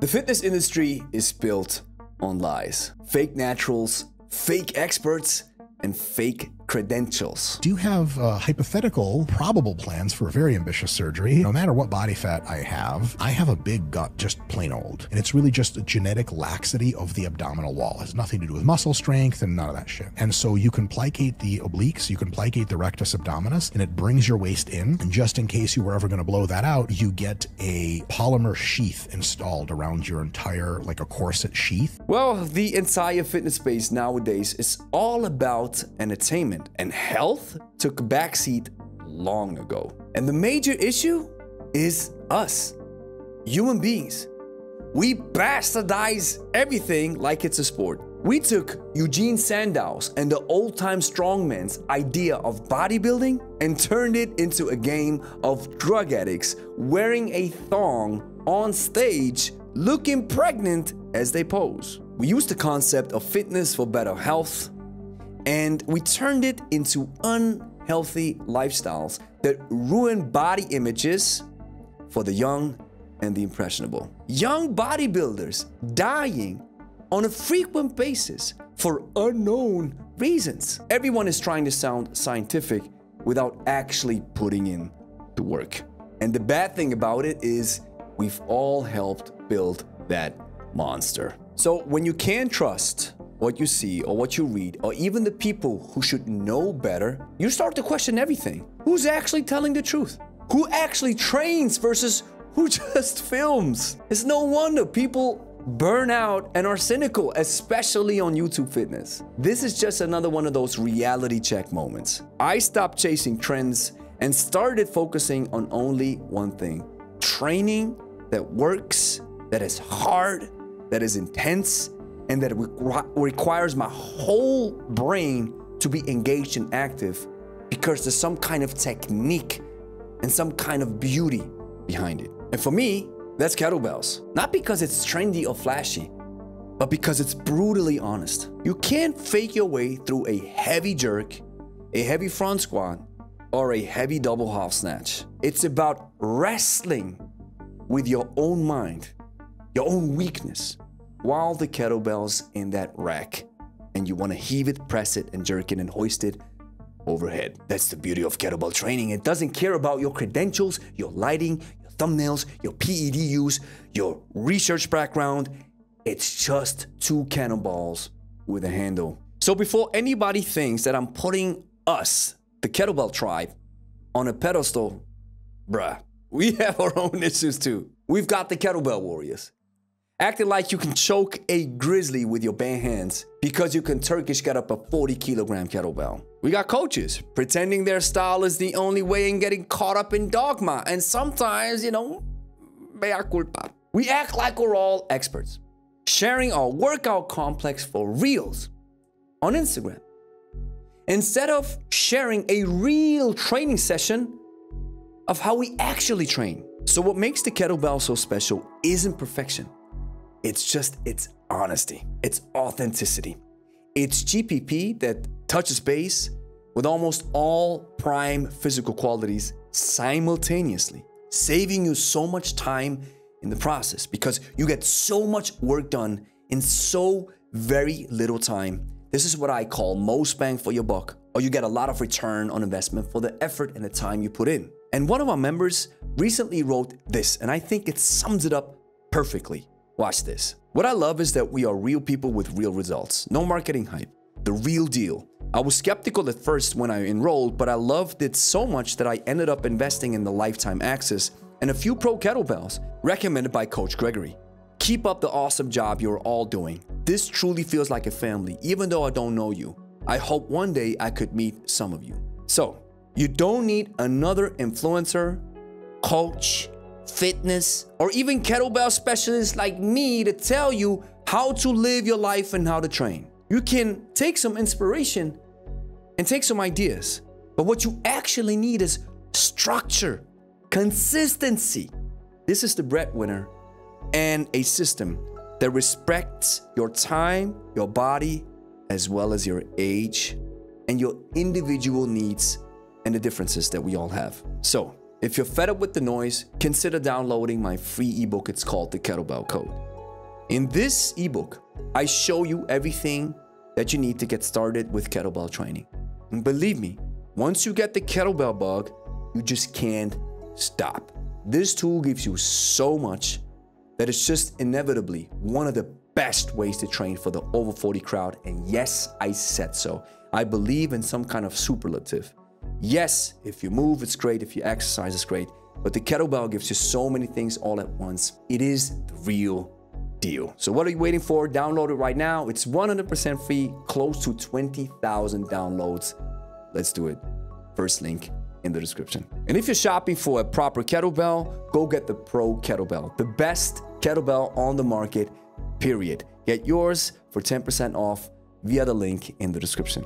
The fitness industry is built on lies. Fake naturals, fake experts, and fake credentials. Do you have hypothetical, probable plans for a very ambitious surgery? No matter what body fat I have a big gut, just plain old. And it's really just a genetic laxity of the abdominal wall. It has nothing to do with muscle strength and none of that shit. And so you can plicate the obliques, you can plicate the rectus abdominis, and it brings your waist in. And just in case you were ever gonna blow that out, you get a polymer sheath installed around your entire, like a corset sheath. Well, the entire fitness space nowadays is all about entertainment, and health took a backseat long ago. And the major issue is us, human beings. We bastardize everything like it's a sport. We took Eugene Sandow's and the old-time strongman's idea of bodybuilding and turned it into a game of drug addicts wearing a thong on stage, looking pregnant as they pose. We used the concept of fitness for better health, and we turned it into unhealthy lifestyles that ruin body images for the young and the impressionable. Young bodybuilders dying on a frequent basis for unknown reasons. Everyone is trying to sound scientific without actually putting in the work. And the bad thing about it is we've all helped build that monster. So when you can't trust what you see or what you read, or even the people who should know better, you start to question everything. Who's actually telling the truth? Who actually trains versus who just films? It's no wonder people burn out and are cynical, especially on YouTube fitness. This is just another one of those reality check moments. I stopped chasing trends and started focusing on only one thing: training that works, that is hard, that is intense, and that requires my whole brain to be engaged and active, because there's some kind of technique and some kind of beauty behind it. And for me, that's kettlebells. Not because it's trendy or flashy, but because it's brutally honest. You can't fake your way through a heavy jerk, a heavy front squat, or a heavy double half snatch. It's about wrestling with your own mind, your own weakness, while the kettlebell's in that rack, and you want to heave it, press it, and jerk it and hoist it overhead. That's the beauty of kettlebell training. It doesn't care about your credentials, your lighting, your thumbnails, your PEDs, your research background. It's just two cannonballs with a handle. So before anybody thinks that I'm putting us, the kettlebell tribe, on a pedestal, bruh, we have our own issues too. We've got the kettlebell warriors, acting like you can choke a grizzly with your bare hands because you can Turkish get up a 40-kilogram kettlebell. We got coaches pretending their style is the only way and getting caught up in dogma. And sometimes, you know, mea culpa. We act like we're all experts, sharing our workout complex for reels on Instagram, instead of sharing a real training session of how we actually train. So what makes the kettlebell so special isn't perfection. It's just its honesty, its authenticity. It's GPP that touches base with almost all prime physical qualities simultaneously, saving you so much time in the process because you get so much work done in so very little time. This is what I call most bang for your buck, or you get a lot of return on investment for the effort and the time you put in. And one of our members recently wrote this, and I think it sums it up perfectly. Watch this. What I love is that we are real people with real results. No marketing hype. The real deal. I was skeptical at first when I enrolled, but I loved it so much that I ended up investing in the lifetime access and a few pro kettlebells recommended by Coach Gregory. Keep up the awesome job you're all doing. This truly feels like a family, even though I don't know you. I hope one day I could meet some of you. So, you don't need another influencer, coach, fitness, or even kettlebell specialist like me to tell you how to live your life and how to train. You can take some inspiration and take some ideas, but what you actually need is structure, consistency. This is the breadwinner, and a system that respects your time, your body, as well as your age and your individual needs and the differences that we all have. So, if you're fed up with the noise, consider downloading my free ebook. It's called The Kettlebell Code. In this ebook, I show you everything that you need to get started with kettlebell training. And believe me, once you get the kettlebell bug, you just can't stop. This tool gives you so much that it's just inevitably one of the best ways to train for the over 40 crowd. And yes, I said so. I believe in some kind of superlative. Yes, if you move, it's great. If you exercise, it's great. But the kettlebell gives you so many things all at once. It is the real deal. So what are you waiting for? Download it right now. It's 100% free, close to 20,000 downloads. Let's do it. First link in the description. And if you're shopping for a proper kettlebell, go get the Pro Kettlebell, the best kettlebell on the market, period. Get yours for 10% off via the link in the description.